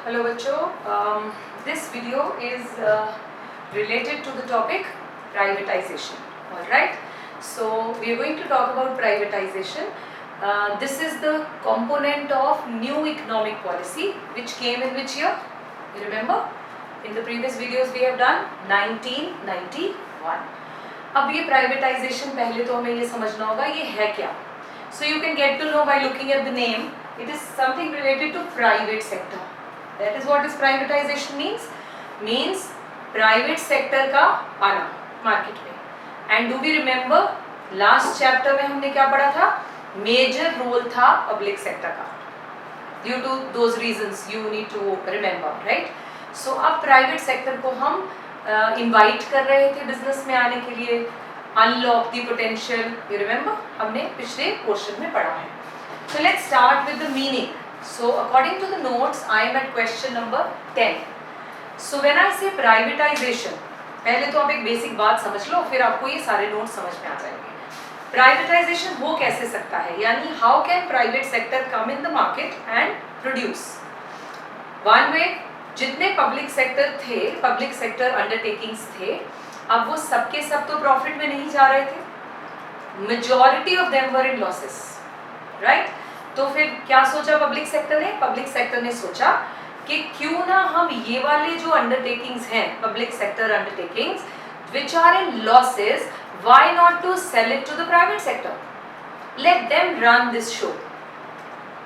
Hello बच्चों, this video is related to the topic privatization. All right, so we are going to talk about privatization. This is the component of new economic policy which came in which year? You remember? In the previous videos we have done 1991. अब ये privatization पहले तो हमें ये समझना होगा ये है क्या. So you can get to know by looking at the name. It is something related to private sector. That is what is privatization means. Means private sector का आना market में. And do we remember last chapter में हमने क्या पढ़ा था? Major role था public sector का. Due to those reasons you need to remember, right? So अब private sector को हम invite कर रहे थे business में आने के लिए. Unlock the potential. You remember? हमने पिछले portion में पढ़ा है. So let's start with the meaning. So according to the notes, I am at question number 10. So when I say privatization, पहले तो आप एक बेसिक बात समझ लो, फिर आपको ये सारे नोट्स समझ में आ जाएंगे. Privatization हो कैसे सकता है? यानी how can private sector come in the market and produce? One way, जितने public sector थे, public sector undertakings थे, अब वो सबके सब तो प्रॉफिट में नहीं जा रहे थे. Majority of them were in losses, right? तो फिर क्या सोचा पब्लिक सेक्टर ने? पब्लिक सेक्टर ने सोचा कि क्यों ना हम ये वाले जो अंडरटेकिंग्स हैं, public sector undertakings which are in losses, why not to sell it to the private sector? Let them run this show.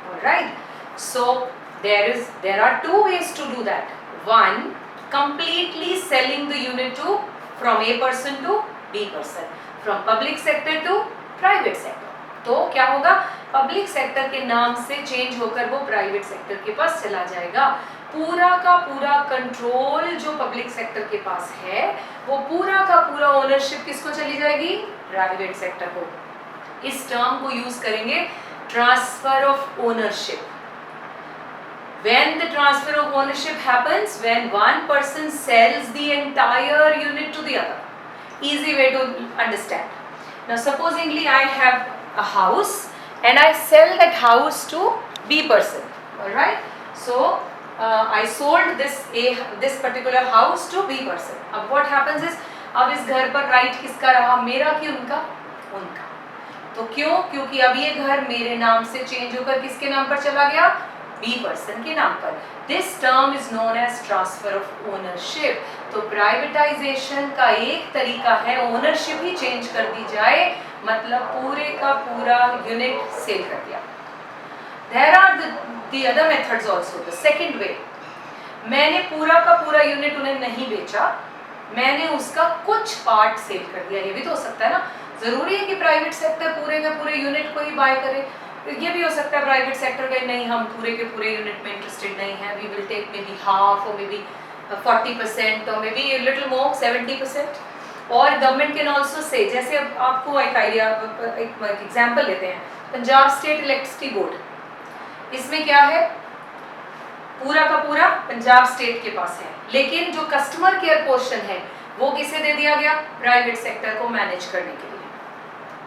All right. So there are two ways to do that. One, completely selling the unit to from A person to B person, from public sector to private sector. तो क्या होगा? Public sector के नाम से change होकर वो private sector के पास चला जाएगा. पूरा का पूरा कंट्रोल जो पब्लिक सेक्टर के पास है, वो पूरा का पूरा ओनरशिप किसको चली जाएगी? प्राइवेट सेक्टर को. इस टर्म को यूज करेंगे transfer of ownership. When the transfer of ownership happens, when one person sells the entire unit to the other. Easy way to understand. Now supposingly I have a house and I sell that house to B person. All right. So I sold this particular house to B person. अब what happens is, अब इस घर पर right किसका रहा? मेरा कि उनका? उनका. तो क्यों? क्योंकि अब ये घर मेरे नाम से चेंज होकर किसके नाम पर चला गया? B person के नाम पर. This term is known as transfer of ownership. तो privatization का एक तरीका है ओनरशिप ही चेंज कर दी जाए, मतलब पूरे का पूरा यूनिट सेल कर दिया. There are the other methods also. The second way, मैंने पूरा का पूरा यूनिट उन्हें नहीं बेचा, मैंने उसका कुछ पार्ट सेल कर दिया. ये भी तो हो सकता है ना. जरूरी है कि प्राइवेट सेक्टर पूरे के पूरे यूनिट को ही बाय करे. ये भी हो सकता है प्राइवेट सेक्टर का नहीं, हम पूरे के पूरे यूनिट में इंटरेस्टेड नहीं है, we will take maybe half और मे बी 40% और मे बी लिटिल मोर 70%. और गवर्नमेंट कैन आल्सो से, जैसे आपको एक आइडिया, एक एग्जांपल लेते हैं. पंजाब स्टेट इलेक्ट्रिसिटी बोर्ड, इसमें क्या है? पूरा का पूरा पंजाब स्टेट के पास है, लेकिन जो कस्टमर केयर पोर्शन है वो किसे दे दिया गया? प्राइवेट सेक्टर को मैनेज करने के लिए.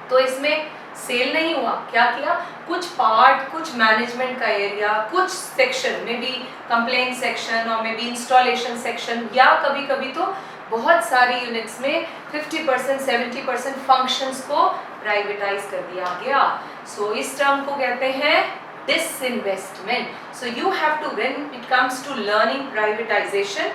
तो इसमें सेल नहीं हुआ. क्या किया? कुछ पार्ट, कुछ मैनेजमेंट का एरिया, कुछ सेक्शन में भी कंप्लेंट सेक्शन और में भी इंस्टॉलेशन सेक्शन, या कभी कभी तो बहुत सारी यूनिट्स में 50% 70% फंक्शंस को प्राइवेटाइज कर दिया गया. सो इस टर्म को कहते हैं disinvestment. So you have to, when it comes to learning privatisation,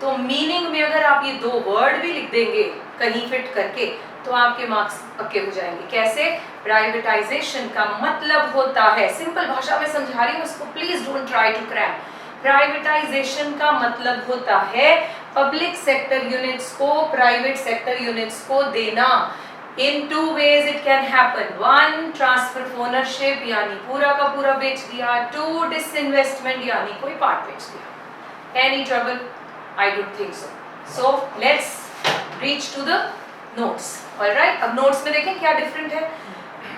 तो मीनिंग में अगर आप ये दो वर्ड भी लिख देंगे कहीं फिट करके, तो आपके मार्क्स पक्के हो जाएंगे. कैसे? प्राइवेटाइजेशन का मतलब होता है, सिंपल भाषा में समझा रही हूँ इसको, please don't try to crack. Privatisation का मतलब होता है पब्लिक सेक्टर यूनिट्स को प्राइवेट सेक्टर यूनिट्स को देना. In two ways it can happen. One, transfer of ownership यानी पूरा का पूरा बेच दिया. टू, डिसइन्वेस्टमेंट यानी कोई पार्ट बेच दिया. Any trouble? I don't think so. So let's reach to the notes. Alright, अब नोट्स में देखें क्या डिफरेंट है.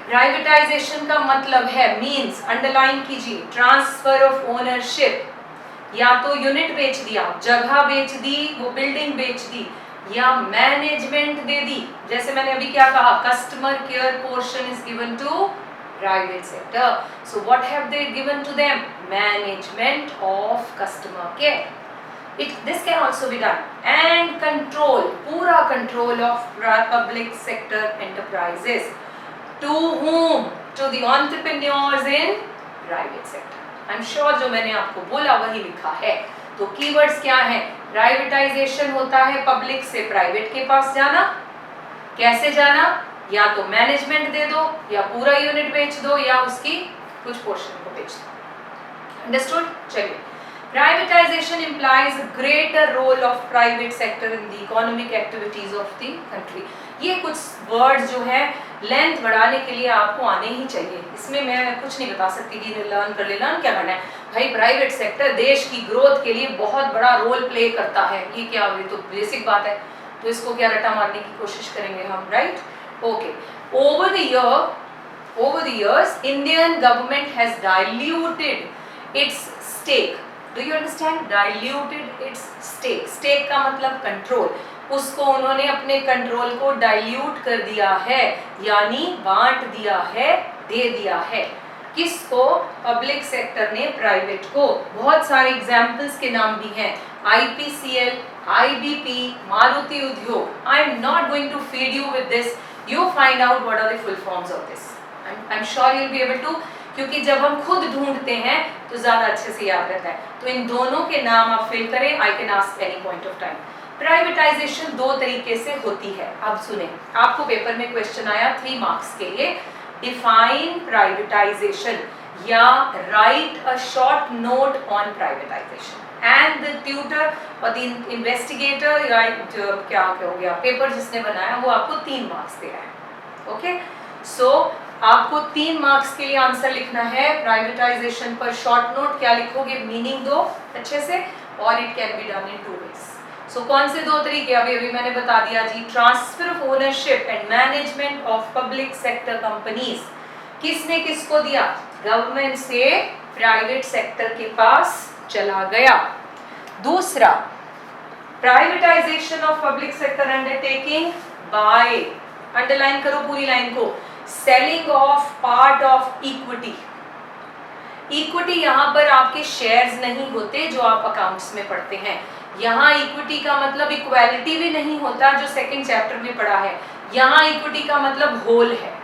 प्राइवेटाइजेशन का मतलब है, मींस, अंडरलाइन कीजिए, ट्रांसफर ऑफ ओनरशिप. या तो यूनिट बेच दिया, जगह बेच दी, वो बिल्डिंग बेच दी, या मैनेजमेंट दे दी. जैसे मैंने अभी क्या कहा, customer care portion is given to private sector. So what have they given to them? Management of customer care. This can also be done. And control, पूरा control of public sector enterprises. To whom? To the entrepreneurs in private sector. I'm sure जो मैंने आपको बोला वही लिखा है. तो keywords क्या हैं? प्राइवेटाइजेशन होता है पब्लिक से प्राइवेट के पास जाना. कैसे जाना? या तो मैनेजमेंट दे दो, या पूरा यूनिट बेच दो, या उसकी कुछ पोर्शन को बेच दो. अंडरस्टूड? चलिए. Privatisation implies a greater role of private sector in the economic activities of the country. ये कुछ वर्ड्स जो है लेंथ बढ़ाने के लिए आपको आने ही चाहिए. इसमें मैं कुछ नहीं बता सकती कि लर्न कर लेना. क्या करना है भाई? प्राइवेट सेक्टर देश की ग्रोथ के लिए बहुत बड़ा रोल प्ले करता है. ये क्या, ये तो बेसिक बात है. तो इसको क्या रटा मारने की कोशिश करेंगे हम, right? Okay. Over the years, Indian government has diluted its stake. Do you understand? Diluted its stake. Stake का मतलब कंट्रोल. उसको उन्होंने अपने कंट्रोल को डाइल्यूट कर दिया है, यानी बांट दिया है, दे दिया है. किसको? पब्लिक सेक्टर ने प्राइवेट को. बहुत सारे एग्जाम्पल्स के नाम भी हैं. IPCL, IBP, मारुति उद्योग. I am not going to feed you with this. You find out what are the full forms of this. I'm sure you'll be able to, क्योंकि जब हम खुद ढूंढते हैं तो ज़्यादा अच्छे से याद रहता है. तो इन दोनों के नाम आप फिल करें. I can ask any point of time. Privatisation दो तरीके से होती है. अब सुने, आपको पेपर में क्वेश्चन आया 3 मार्क्स के लिए. डिफाइन प्राइवेटाइजेशन या right a short note on privatisation. And the tutor और द इन्वेस्टिगेटर या क्या हो गया, पेपर जिसने बनाया वो आपको 3 मार्क्स दे रहा है. ओके. सो आपको 3 मार्क्स के लिए आंसर लिखना है. प्राइवेटाइजेशन पर शॉर्ट नोट क्या लिखोगे? मीनिंग दो अच्छे से. और it can be done in 2 ways. So कौन से 2 तरीके? अभी मैंने बता दिया जी. Transfer of ownership and management of public sector companies. किसने किसको दिया? गवर्नमेंट से प्राइवेट सेक्टर के पास चला गया. दूसरा, privatisation of public sector undertaking bye, underline करो पूरी लाइन को, selling of part of equity. Equity यहाँ पर आपके शेयर्स नहीं होते जो आप अकाउंट्स में पढ़ते हैं. यहाँ इक्विटी का मतलब इक्वालिटी भी नहीं होता जो सेकंड चैप्टर में पढ़ा है. यहाँ इक्विटी का मतलब होल है.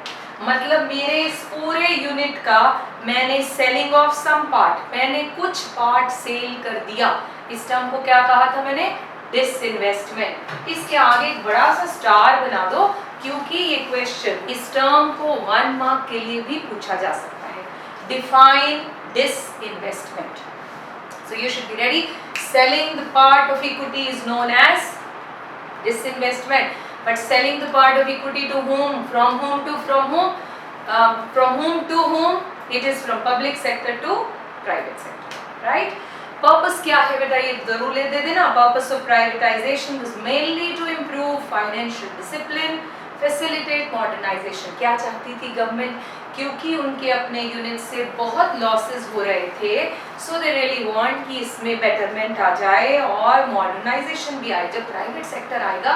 मतलब मेरे इस पूरे यूनिट का मैंने सेलिंग ऑफ सम पार्ट, मैंने कुछ पार्ट सेल कर दिया. इस टर्म को क्या कहा था मैंने? डिसइन्वेस्टमेंट. इसके आगे एक बड़ा सा स्टार बना दो, क्योंकि ये क्वेश्चन इस टर्म को 1 मार्क के लिए भी पूछा जा सकता है. Define disinvestment. So you should be ready. Selling the part of equity is known as disinvestment. But selling the part of equity to whom? From whom to from whom? From whom to whom? It is from public sector to private sector. Right? Purpose क्या है बेटा? ये जरूर ले दे देना. Purpose of privatization was mainly to improve financial discipline, facilitate modernization. क्या चाहती थी गवर्नमेंट? क्योंकि उनके अपने यूनिट से बहुत लॉसेस हो रहे थे. सो दे रियली वांट कि इसमें बेटरमेंट आ जाए और मॉडर्नाइजेशन भी आए. जब प्राइवेट सेक्टर आएगा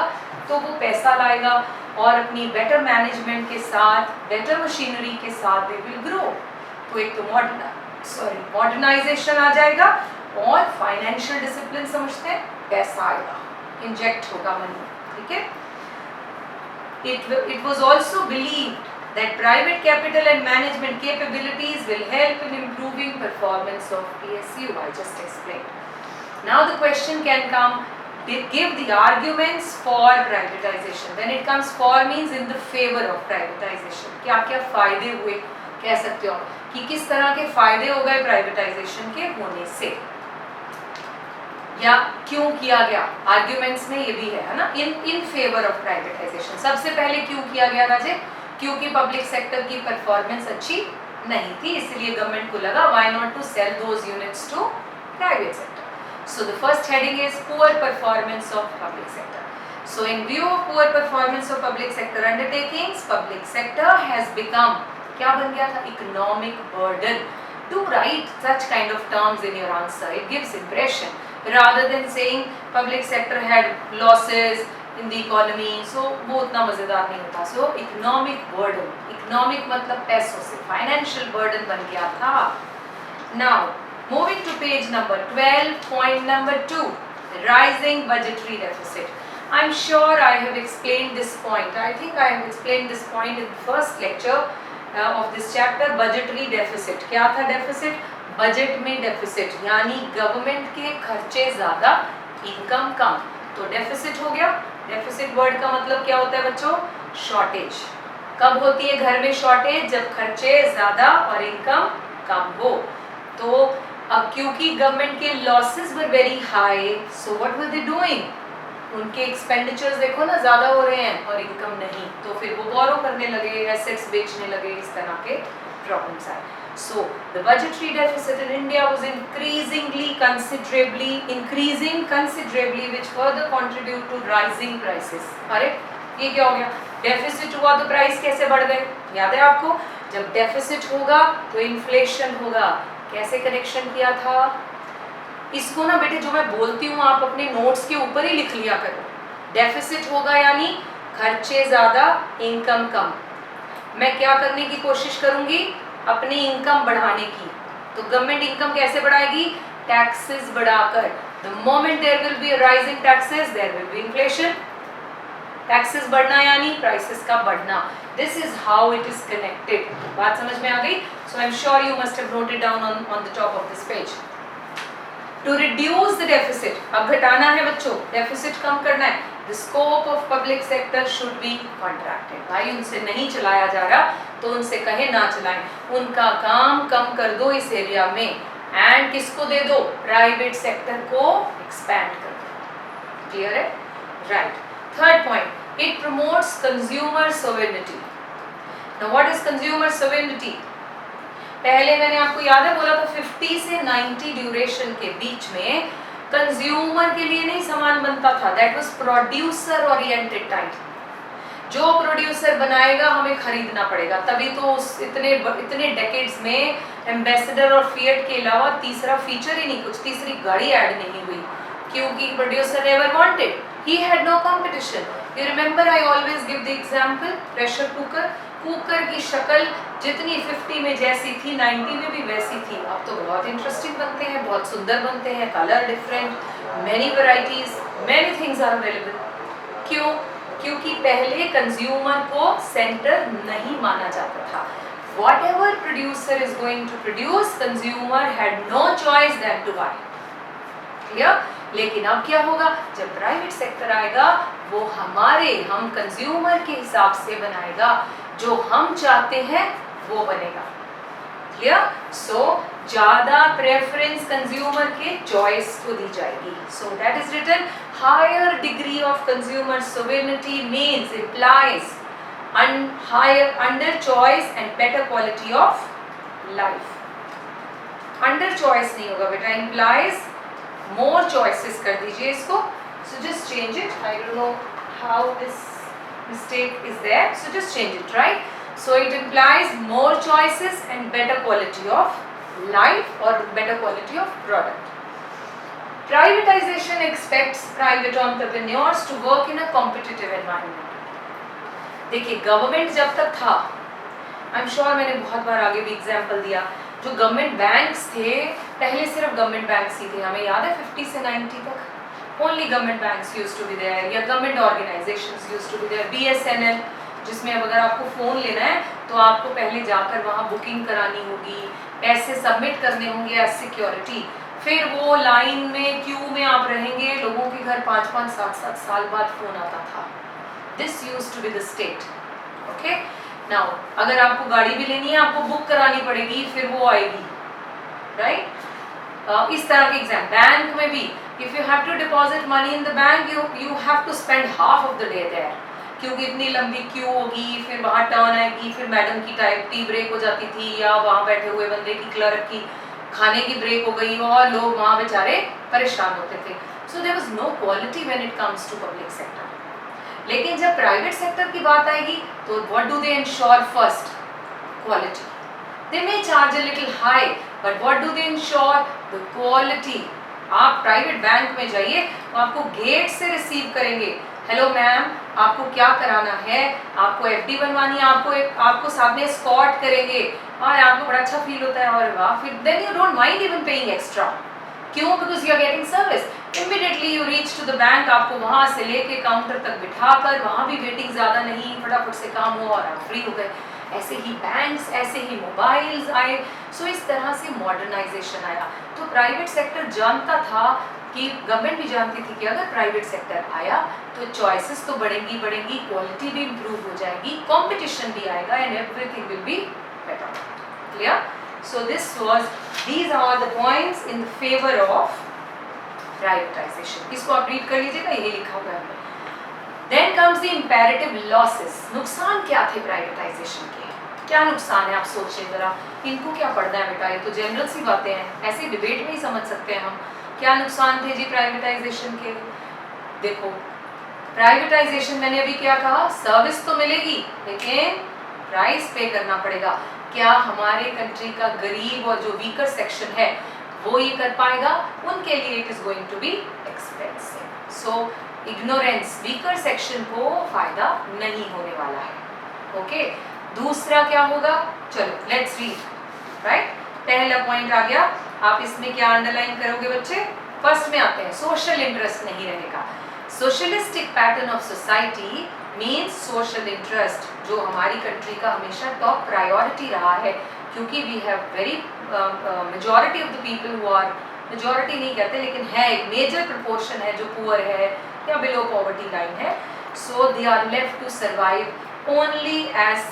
तो वो पैसा लाएगा और अपनी बेटर मैनेजमेंट के साथ, बेटर मशीनरी के साथ दे विल ग्रो. तो एक तो मॉडर्नाइजेशन आ जाएगा और फाइनेंशियल डिसिप्लिन समझते हैं, पैसा आएगा, इंजेक्ट होगा मनी. ठीक है. It was also believed that private capital and management capabilities will help in improving performance of PSU. I just explained. Now the question can come, give the arguments for privatization. When it comes for means in the favor of privatization. क्या क्या फायदे हुए कह सकते हो कि किस तरह के फायदे हो गए प्राइवेटाइजेशन के होने से, या क्यों किया गया. आर्ग्यूमेंट्स में ये भी है ना. In favour of privatisation. सबसे पहले क्यों किया गया राजे? क्योंकि पब्लिक सेक्टर की परफॉर्मेंस अच्छी नहीं थी, इसलिए गवर्नमेंट को लगा why not to sell those units to private sector. So the first heading is poor performance of public sector. So in view of poor performance of public sector undertakings, public sector has become, क्या बन गया था? Economic burden. To write such kind of terms in your answer, it gives impression rather than saying public sector had losses, in the economy, so वो उतना मजेदार नहीं होता. सो economic burden, economic मतलब पैसों से, फाइनेंशियल बर्डन बन गया था. Now moving to page number 12, point number 2, rising budgetary deficit. I'm sure I have explained this point. I think I have explained this point in the first lecture of this chapter. Budgetary deficit. क्या था deficit? Budget में deficit, यानी government के खर्चे ज्यादा, income कम, तो deficit हो गया. डेफिसिट वर्ड का मतलब क्या होता है बच्चों? शॉर्टेज. कब होती है घर में शॉर्टेज? जब खर्चे ज्यादा और इनकम कम हो. तो अब क्योंकि गवर्नमेंट के losses were very high, so what were they doing? उनके एक्सपेंडिचर्स देखो ना ज्यादा हो रहे हैं और इनकम नहीं, तो फिर वो बोरो करने लगे, एसेट्स बेचने लगे, इस तरह के प्रॉब्लम्स आए. So the budgetary deficit in India was increasing considerably, which further contribute to rising prices. अरे ये क्या हो गया? डेफिसिट हुआ तो प्राइस कैसे बढ़ गए? याद है आपको? जब डेफिसिट होगा तो इन्फ्लेशन होगा. कैसे कनेक्शन किया था इसको ना बेटे, जो मैं बोलती हूँ आप अपने नोट्स के ऊपर ही लिख लिया करो. डेफिसिट होगा यानी खर्चे ज्यादा, इनकम कम. मैं क्या करने की कोशिश करूंगी? अपनी इनकम बढ़ाने की. तो गवर्नमेंट इनकम कैसे बढ़ाएगी? टैक्सेस बढ़ाकर. The moment there will be rising taxes, there will be inflation. Taxes बढ़ना यानी प्राइसेस का बढ़ना. This is how it is connected. बात समझ में आ गई? So I am sure you must have noted down on the top of this page. To reduce the deficit, अब घटाना है बच्चों, डेफिसिट कम करना है. The scope of public sector should be contracted. भाई उनसे नहीं चलाया जा रहा तो उनसे कहे ना चलाएं. उनका काम कम कर दो इस एरिया में, एंड किसको दे दो? प्राइवेट सेक्टर को एक्सपैंड कर दो. क्लियर है? Right. Third point, it promotes consumer sovereignty. Now what is consumer sovereignty? पहले मैंने आपको याद है बोला था 50 से 90 ड्यूरेशन के बीच में कंज्यूमर के लिए नहीं सामान बनता था. That was producer oriented type. जो प्रोड्यूसर बनाएगा हमें खरीदना पड़ेगा. तभी तो उस इतने डेकेड्स में एम्बेसडर और फिएट के अलावा तीसरा फीचर ही नहीं, कुछ तीसरी गाड़ी ऐड नहीं हुई, क्योंकि producer never wanted. He had no competition. You remember I always give the example, pressure cooker. Cooker की शक्ल जितनी 50 में जैसी थी 90 में भी वैसी थी. अब तो बहुत इंटरेस्टिंग बनते हैं, बहुत सुंदर बनते हैं, colour different, many varieties, many things are available. क्यों? क्योंकि पहले कंज्यूमर को सेंटर नहीं माना जाता था. Whatever producer is going to produce, consumer had no choice than to buy. Clear? लेकिन अब क्या होगा? जब प्राइवेट सेक्टर आएगा वो हम कंज्यूमर के हिसाब से बनाएगा. जो हम चाहते हैं वो बनेगा. क्लियर? सो ज्यादा प्रेफरेंस कंज्यूमर के चॉइस को दी जाएगी. So that is written, higher degree of consumer sovereignty means implies higher under choice and better quality of life. Under choice नहीं होगा बेटा, इम्प्लाइज more choices कर दीजिए इसको. So just change it. I don't know how this mistake is there. So just change it, right? So it implies more choices and better quality of life or better quality of product. Privatization expects private entrepreneurs to work in a competitive environment. देखिए government जब तक था, आई am sure मैंने बहुत बार आगे भी example दिया, जो गवर्नमेंट बैंक्स थे पहले सिर्फ गवर्नमेंट बैंक्स ही थे. हमें याद है 50 से 90 तक only government banks used to be there, या government organisations used to be there. BSNL, जिसमें अब अगर आपको फ़ोन लेना है तो आपको पहले जाकर वहाँ बुकिंग करानी होगी, पैसे सबमिट करने होंगे एज सिक्योरिटी, फिर वो लाइन में क्यू में आप रहेंगे, लोगों के घर 5-5, 7-7 साल बाद फ़ोन आता था. This used to be the state. Okay. Now अगर आपको गाड़ी भी लेनी है आपको बुक करानी पड़ेगी, फिर वो आएगी. राइट? इस तरह के एग्जाम. बैंक में भी if you have to deposit money in the bank you have to spend half of the day there, क्योंकि इतनी लंबी क्यू होगी, फिर वहाँ टर्न आएगी, फिर मैडम की टी ब्रेक हो जाती थी, या वहाँ बैठे हुए बंदे की क्लर्क की खाने की ब्रेक हो गई, और लोग वहाँ बेचारे परेशान होते थे. So there was no quality when it comes to public sector. लेकिन जब प्राइवेट सेक्टर की बात आएगी तो what do they ensure? First quality. They may charge a little high, but what do they ensure? The quality. आप private bank में जाइए वो आपको गेट से रिसीव करेंगे, हेलो मैम, आपको क्या कराना है, आपको एफडी बनवानी है, आपको साथ में एस्कॉर्ट करेंगे और आपको बड़ा अच्छा फील होता है और वाह, फिर then you don't mind even paying extra. क्यों? Because you are getting service. Immediately you reach to the bank, आपको वहां से लेके काउंटर तक बिठाकर, वहां भी वेटिंग ज्यादा नहीं, फटाफट से काम हुआ और आप फ्री हो गए। ऐसे ही बैंक्स, ऐसे ही मोबाइल्स आए। सो इस तरह से मॉडर्नाइजेशन आया। तो प्राइवेट सेक्टर जानता था कि गवर्नमेंट भी जानती थी कि अगर प्राइवेट सेक्टर आया तो चॉइसेस तो बढ़ेंगी, क्वालिटी भी इंप्रूव हो जाएगी, कंपटीशन भी आएगा and everything will be better. Clear? So these are the points in favor of privatization. इसको आप रीड कर लीजिएगा, यही लिखा हुआ है। Then comes the imperative losses. नुकसान क्या थे प्राइवेटाइजेशन के? क्या नुकसान है, आप सोचिए जरा। इनको क्या पढ़ना है बेटा, ये तो जनरल सी बातें हैं, ऐसे डिबेट में ही समझ सकते हैं हम। क्या नुकसान थे जी प्राइवेटाइजेशन के? देखो, प्राइवेटाइजेशन मैंने अभी क्या कहा, सर्विस तो मिलेगी लेकिन प्राइस पे करना पड़ेगा। क्या हमारे कंट्री का गरीब और जो वीकर सेक्शन है वो ये कर पाएगा? उनके लिए it is going to be expensive. So ignorance, weaker section को फायदा नहीं होने वाला है। ओके, दूसरा क्या होगा, चलो लेट्स रीड। राइट, पहला पॉइंट आ गया, आप इसमें क्या अंडरलाइन करोगे बच्चे? फर्स्ट में आते हैं, सोशल इंटरेस्ट नहीं रहेगा। Socialistic pattern of society means social interest, जो हमारी कंट्री का हमेशा टॉप प्रायोरिटी रहा है, क्योंकि we have very majority of the people who are, majority नहीं कहते लेकिन है, एक मेजर प्रोपोर्शन है जो पुअर है या बिलो पॉवर्टी लाइन है। So they are left to survive only as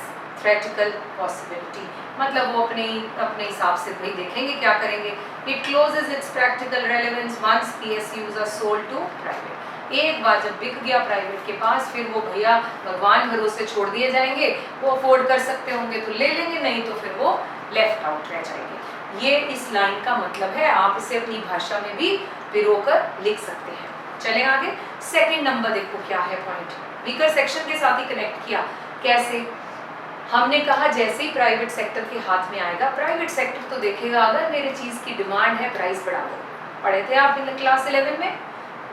theoretical possibility, मतलब वो अपने हिसाब से भाई देखेंगे क्या करेंगे। It closes its practical relevance once PSUs are sold to private. एक बार जब बिक गया प्राइवेट के पास, फिर वो भैया भगवान भरोसे छोड़ दिए जाएंगे। वो अफोर्ड कर सकते होंगे तो ले लेंगे, नहीं तो फिर वो लेफ्ट आउट रह जाएंगे। ये इस लाइन का मतलब है, आप इसे अपनी भाषा में भी पिरोकर लिख सकते हैं। चलें आगे। सेकंड नंबर देखो क्या है पॉइंट, वीकर सेक्शन के साथ ही कनेक्ट किया। कैसे? हमने कहा जैसे ही प्राइवेट सेक्टर के हाथ में आएगा, प्राइवेट सेक्टर तो देखेगा अगर मेरे चीज की डिमांड है प्राइस बढ़ा दो। पढ़े थे आप इन क्लास 11 में,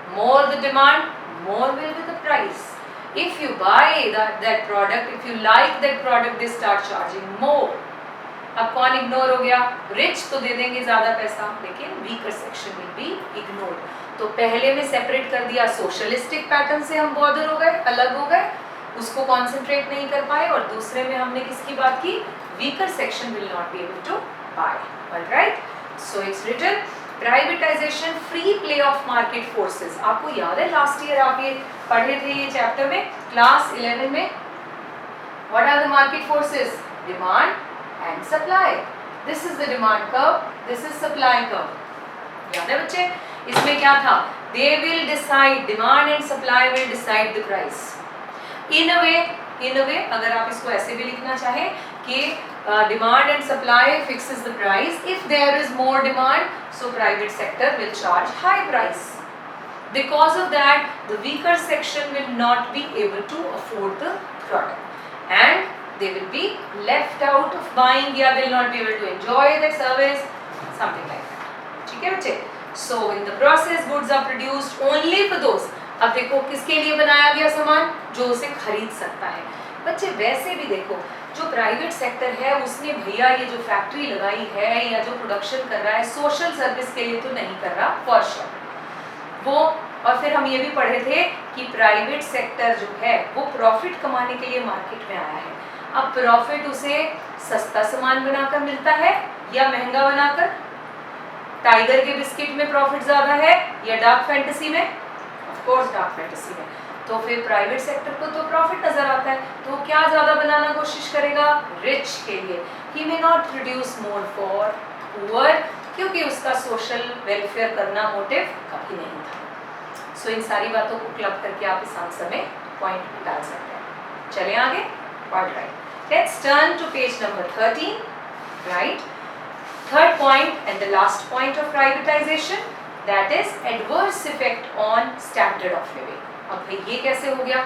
more the demand more will be the price. If you buy that product, if you like that product, they start charging more. अब कौन इग्नोर हो गया? रिच तो दे देंगे ज्यादा पैसा, लेकिन weaker section will be ignored. तो पहले में सेपरेट कर दिया, सोशलिस्टिक पैटर्न से हम बॉर्डर हो गए, अलग हो गए, उसको कॉन्सेंट्रेट नहीं कर पाए। और दूसरे में हमने किसकी बात की? Weaker section will not be able to buy. Alright, so it's written privatisation, free play of market forces. आपको याद है लास्ट ईयर आप ये पढ़े थे ये चैप्टर में, क्लास 11 में। What are the market forces? Demand and supply. This is the demand curve, this is supply curve. याद है बच्चे? इसमें क्या था? They will decide, demand and supply will decide the price. In a way अगर आप इसको ऐसे भी लिखना चाहें कि demand and supply fixes the price. If there is more demand, so private sector will charge high price. Because of that, the weaker section will not be able to afford the product and they will be left out of buying, या they will not be able to enjoy that service, something like that. ठीक है बच्चे? So in the process, goods are produced only for those. अब देखो किसके लिए बनाया गया सामान? जो उसे खरीद सकता है। बच्चे वैसे भी देखो, जो प्राइवेट सेक्टर है उसने भैया ये जो फैक्ट्री लगाई है या जो प्रोडक्शन कर रहा है, सोशल सर्विस के लिए तो नहीं कर रहा फॉर श्योर वो। और फिर हम ये भी पढ़े थे कि प्राइवेट सेक्टर जो है वो प्रॉफिट कमाने के लिए मार्केट में आया है। अब प्रॉफिट उसे सस्ता सामान बनाकर मिलता है या महंगा बनाकर? टाइगर के बिस्किट में प्रॉफिट ज्यादा है या डार्क फैंटेसी में? ऑफ कोर्स डार्क फैंटेसी में। तो फिर प्राइवेट सेक्टर को तो प्रॉफिट नजर आता है, तो क्या ज्यादा बनाना कोशिश करेगा? रिच के लिए। He may not produce more for poor, क्योंकि उसका सोशल वेलफेयर करना मोटिव कभी नहीं था। सो इन सारी बातों को क्लब करके आप इस आंसर में पॉइंट डाल सकते हैं। चलें आगे। Alright, let's turn to page number 13. Right, third point and the last point of privatisation, that is adverse effect on standard of living. अब भाई ये कैसे हो गया?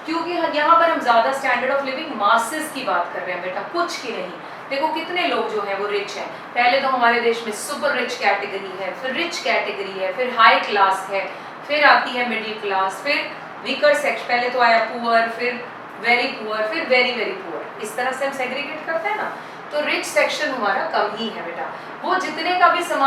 क्योंकि यहाँ पर हम ज्यादा स्टैंडर्ड ऑफ लिविंग मासेस की बात कर रहे हैं बेटा, कुछ की नहीं। देखो कितने लोग जो हैं वो रिच हैं। पहले तो हमारे देश में सुपर रिच कैटेगरी है, फिर रिच कैटेगरी है, फिर हाई क्लास है, फिर आती है मिडिल क्लास, फिर वीकर सेक्शन, पहले तो आया पुअर, फिर वेरी पुअर, फिर वेरी वेरी पुअर, इस तरह से हम सेग्रीगेट करते हैं ना। तो रिच सेक्शन हमारा कम ही है बेटा, वो जितने का भी